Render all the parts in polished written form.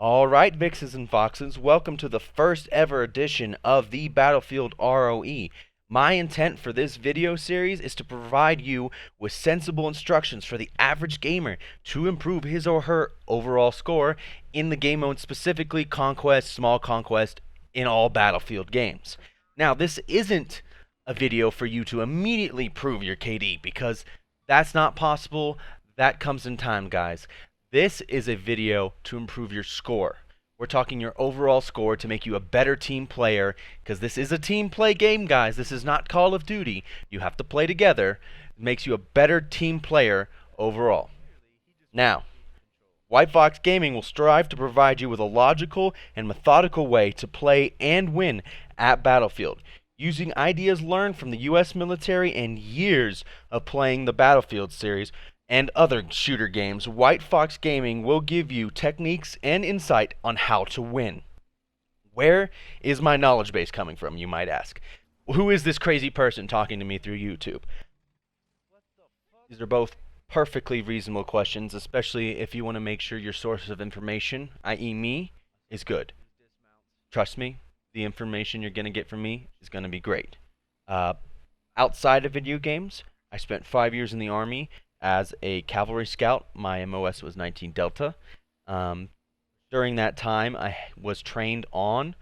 Alright, Vixes and Foxes, welcome to the first ever edition of the Battlefield R.O.E. My intent for this video series is to provide you with sensible instructions for the average gamer to improve his or her overall score in the game mode, specifically Conquest, Small Conquest, in all Battlefield games. Now, this isn't a video for you to immediately prove your KD, because that's not possible. That comes in time, guys. This is a video to improve your score. We're talking your overall score to make you a better team player, because this is a team play game, guys. This is not Call of Duty. You have to play together. It makes you a better team player overall. Now, WyteFox Gaming will strive to provide you with a logical and methodical way to play and win at Battlefield, using ideas learned from the US military and years of playing the Battlefield series and other shooter games. WyteFox Gaming will give you techniques and insight on how to win. Where is my knowledge base coming from, you might ask? Who is this crazy person talking to me through YouTube? These are both perfectly reasonable questions, especially if you want to make sure your source of information, i.e. me, is good. Trust me, the information you're going to get from me is going to be great. Outside of video games, I spent 5 years in the Army as a cavalry scout. My MOS was 19 Delta. During that time, I was trained on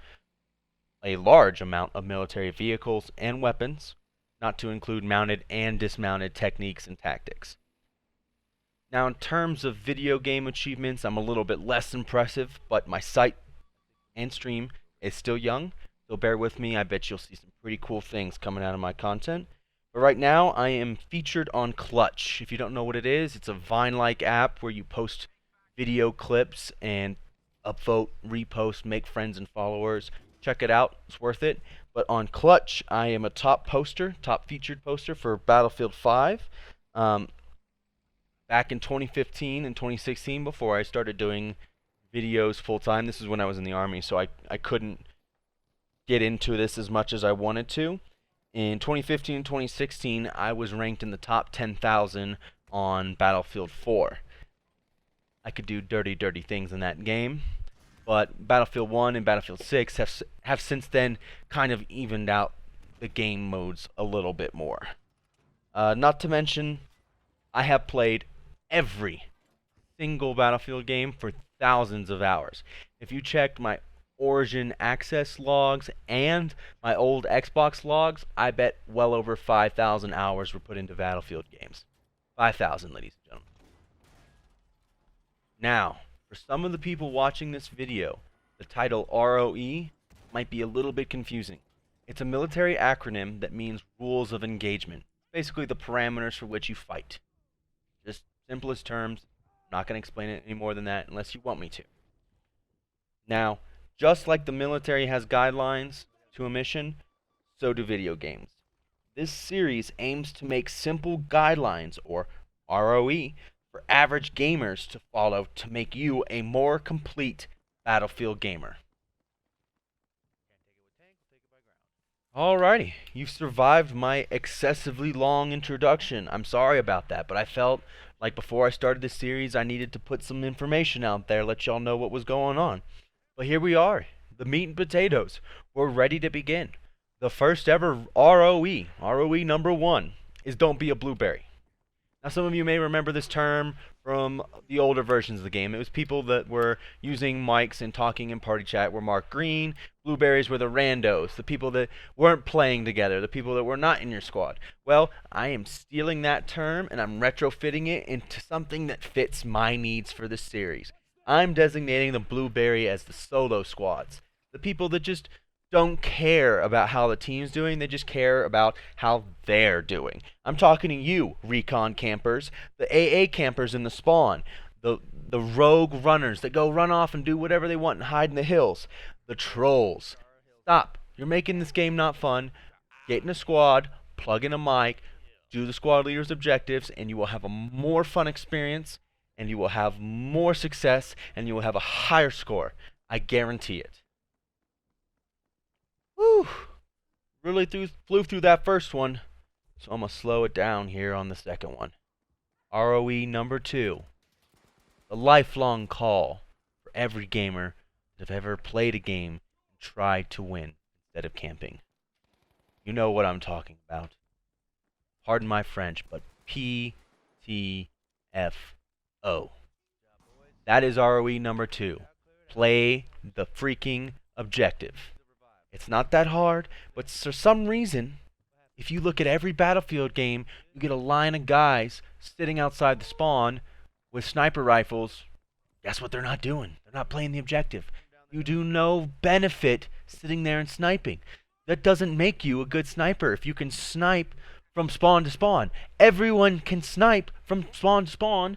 a large amount of military vehicles and weapons, not to include mounted and dismounted techniques and tactics. Now, in terms of video game achievements, I'm a little bit less impressive, but my site and stream is still young, so bear with me. I bet you'll see some pretty cool things coming out of my content. But right now, I am featured on Clutch. If you don't know what it is, it's a Vine-like app where you post video clips and upvote, repost, make friends and followers. Check it out. It's worth it. But on Clutch, I am a top featured poster for Battlefield 5. Back in 2015 and 2016, before I started doing videos full-time, this is when I was in the Army, so I couldn't get into this as much as I wanted to. In 2015 and 2016, I was ranked in the top 10,000 on Battlefield 4. I could do dirty things in that game, but Battlefield 1 and Battlefield 6 have since then kind of evened out the game modes a little bit more. Not to mention, I have played every single Battlefield game for thousands of hours. If you checked my Origin access logs and my old Xbox logs, I bet well over 5,000 hours were put into Battlefield games. 5,000, ladies and gentlemen. Now, for some of the people watching this video, the title R.O.E. might be a little bit confusing. It's a military acronym that means rules of engagement. Basically the parameters for which you fight. Just simplest terms. I'm not going to explain it any more than that unless you want me to. Now, just like the military has guidelines to a mission, so do video games. This series aims to make simple guidelines, or R.O.E., for average gamers to follow to make you a more complete Battlefield gamer. Alrighty, you've survived my excessively long introduction. I'm sorry about that, but I felt like before I started this series I needed to put some information out there, let y'all know what was going on. But here we are, the meat and potatoes. We're ready to begin. The first ever R.O.E., R.O.E. number 1, is don't be a blueberry. Now, some of you may remember this term from the older versions of the game. It was people that were using mics and talking in party chat were marked green. Blueberries were the randos, the people that weren't playing together, the people that were not in your squad. Well, I am stealing that term and I'm retrofitting it into something that fits my needs for this series. I'm designating the blueberry as the solo squads. The people that just don't care about how the team's doing, they just care about how they're doing. I'm talking to you, recon campers, the AA campers in the spawn, the rogue runners that go run off and do whatever they want and hide in the hills, the trolls. Stop. You're making this game not fun. Get in a squad, plug in a mic, do the squad leader's objectives, and you will have a more fun experience, and you will have more success, and you will have a higher score. I guarantee it. Whew. Really flew through that first one, so I'm going to slow it down here on the second one. R.O.E. number 2. The lifelong call for every gamer that have ever played a game and tried to win instead of camping. You know what I'm talking about. Pardon my French, but PTFO. That is ROE number 2. Play the freaking objective. It's not that hard, but for some reason, if you look at every Battlefield game, you get a line of guys sitting outside the spawn with sniper rifles. Guess what they're not doing? They're not playing the objective. You do no benefit sitting there and sniping. That doesn't make you a good sniper if you can snipe from spawn to spawn. Everyone can snipe from spawn to spawn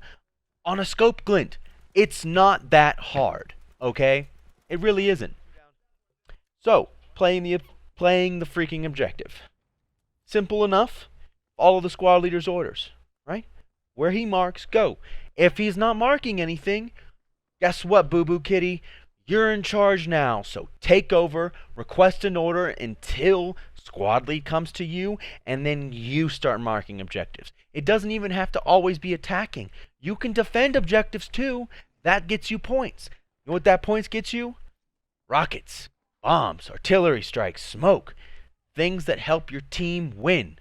on a scope glint. It's not that hard, okay? It really isn't. So, playing the freaking objective. Simple enough. Follow the squad leader's orders, right? Where he marks, go. If he's not marking anything, guess what, boo-boo kitty? You're in charge now, so take over, request an order until squad lead comes to you, and then you start marking objectives. It doesn't even have to always be attacking. You can defend objectives too. That gets you points. You know what that points gets you? Rockets, bombs, artillery strikes, smoke. Things that help your team win.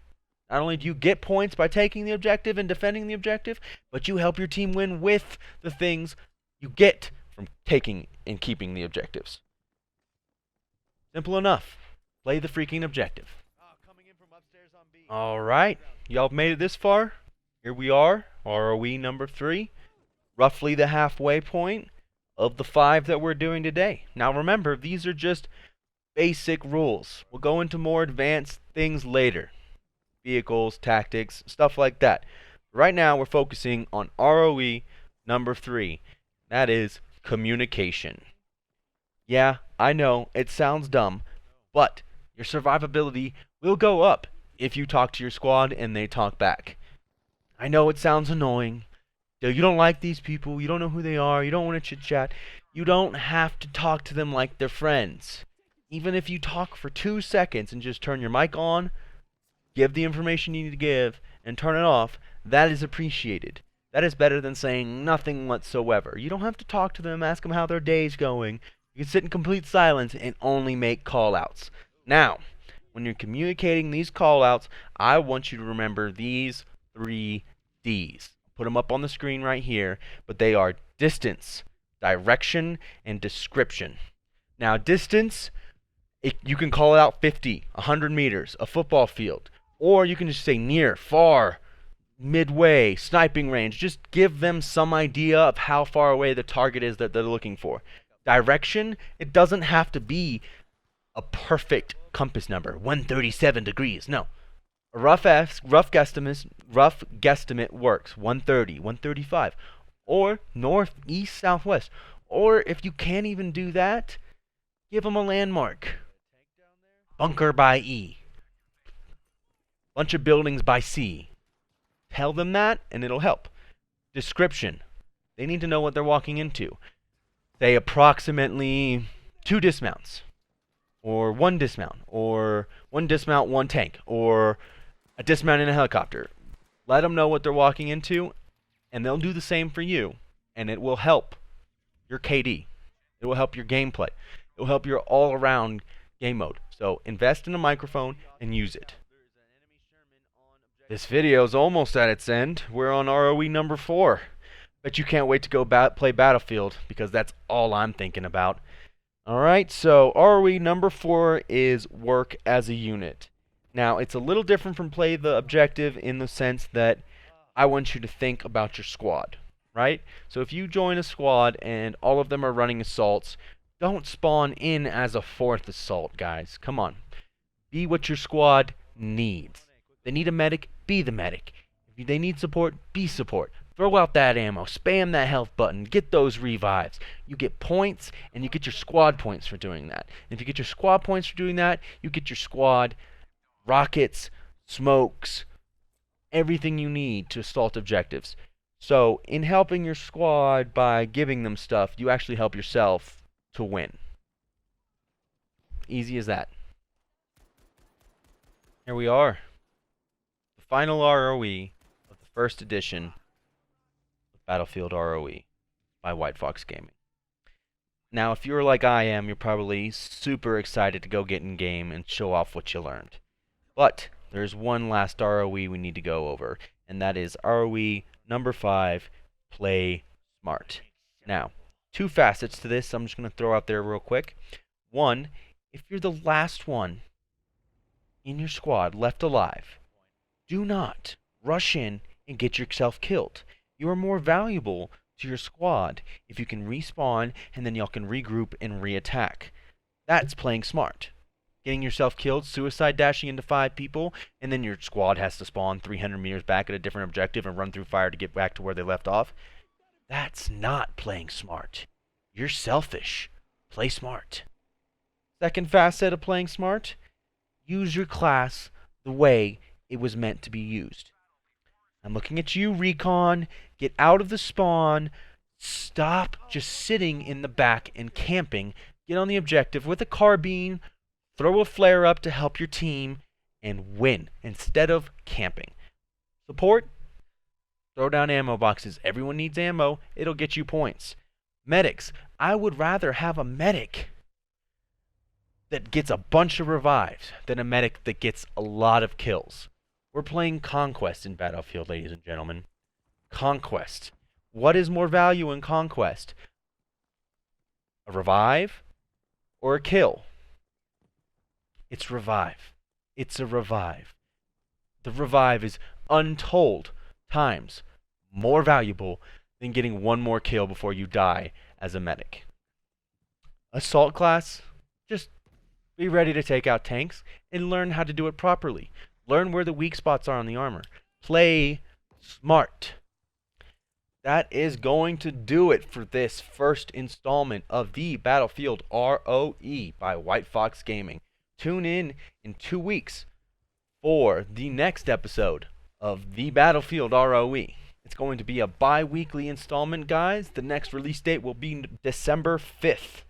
Not only do you get points by taking the objective and defending the objective, but you help your team win with the things you get from taking and keeping the objectives. Simple enough. Play the freaking objective. Alright, y'all made it this far. Here we are, ROE number 3. Roughly the halfway point of the 5 that we're doing today. Now remember, these are just basic rules. We'll go into more advanced things later. Vehicles, tactics, stuff like that. Right now we're focusing on ROE number 3. That is communication. Yeah, I know, it sounds dumb, but your survivability will go up if you talk to your squad and they talk back. I know it sounds annoying. You don't like these people, you don't know who they are, you don't want to chit-chat. You don't have to talk to them like they're friends. Even if you talk for 2 seconds and just turn your mic on, give the information you need to give, and turn it off, that is appreciated. That is better than saying nothing whatsoever. You don't have to talk to them, ask them how their day's going. You can sit in complete silence and only make call-outs. Now, when you're communicating these call-outs, I want you to remember these 3 D's. Put them up on the screen right here, but they are distance, direction, and description. Now, distance, you can call it out 50, 100 meters, a football field, or you can just say near, far, midway, sniping range. Just give them some idea of how far away the target is that they're looking for. Direction, it doesn't have to be a perfect compass number, 137 degrees. No. A rough guesstimate works, 130, 135, or north, east, southwest. Or if you can't even do that, give them a landmark. Bunker by E. Bunch of buildings by C. Tell them that, and it'll help. Description. They need to know what they're walking into. Say approximately 2 dismounts, or 1 dismount, or 1 dismount, 1 tank, or a dismount in a helicopter. Let them know what they're walking into, and they'll do the same for you, and it will help your KD. It will help your gameplay. It will help your all-around game mode. So invest in a microphone and use it. This video's almost at its end. We're on ROE number 4. Bet you can't wait to go play Battlefield, because that's all I'm thinking about. Alright, so ROE number 4 is work as a unit. Now, it's a little different from play the objective in the sense that I want you to think about your squad, right? So if you join a squad and all of them are running assaults, don't spawn in as a 4th assault, guys. Come on. Be what your squad needs. If they need a medic, be the medic. If they need support, be support. Throw out that ammo. Spam that health button. Get those revives. You get points, and you get your squad points for doing that. And if you get your squad points for doing that, you get your squad rockets, smokes, everything you need to assault objectives. So, in helping your squad by giving them stuff, you actually help yourself to win. Easy as that. Here we are. The final ROE of the first edition of Battlefield ROE by WyteFox Gaming. Now, if you're like I am, you're probably super excited to go get in game and show off what you learned. But there's one last ROE we need to go over, and that is ROE number 5, play smart. Now, two facets to this I'm just going to throw out there real quick. One, if you're the last one in your squad left alive, do not rush in and get yourself killed. You are more valuable to your squad if you can respawn and then y'all can regroup and reattack. That's playing smart. Getting yourself killed, suicide dashing into 5 people, and then your squad has to spawn 300 meters back at a different objective and run through fire to get back to where they left off. That's not playing smart. You're selfish. Play smart. Second facet of playing smart, use your class the way it was meant to be used. I'm looking at you, Recon. Get out of the spawn. Stop just sitting in the back and camping. Get on the objective with a carbine. Throw a flare up to help your team and win instead of camping. Support, throw down ammo boxes. Everyone needs ammo. It'll get you points. Medics, I would rather have a medic that gets a bunch of revives than a medic that gets a lot of kills. We're playing Conquest in Battlefield, ladies and gentlemen. Conquest. What is more value in Conquest? A revive or a kill? It's revive. It's a revive. The revive is untold times more valuable than getting one more kill before you die as a medic. Assault class, just be ready to take out tanks and learn how to do it properly. Learn where the weak spots are on the armor. Play smart. That is going to do it for this first installment of the Battlefield R.O.E. by WyteFox Gaming. Tune in 2 weeks for the next episode of the Battlefield R.O.E. It's going to be a bi-weekly installment, guys. The next release date will be December 5th.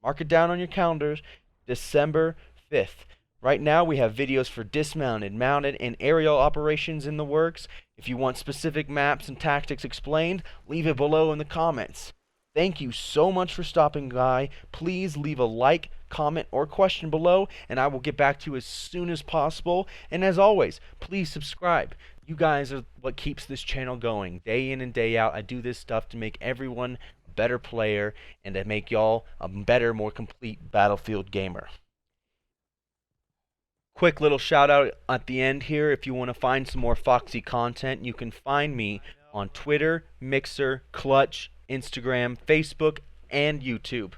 Mark it down on your calendars, December 5th. Right now we have videos for dismounted, mounted, and aerial operations in the works. If you want specific maps and tactics explained, leave it below in the comments. Thank you so much for stopping by. Please leave a like, comment, or question below, and I will get back to you as soon as possible. And as always, please subscribe. You guys are what keeps this channel going. Day in and day out, I do this stuff to make everyone a better player and to make y'all a better, more complete Battlefield gamer. Quick little shout out at the end here. If you want to find some more Foxy content, you can find me on Twitter, Mixer, Clutch, Instagram, Facebook, and YouTube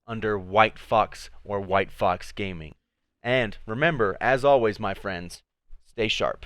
under WyteFox or WyteFox Gaming. And remember, as always, my friends, stay sharp.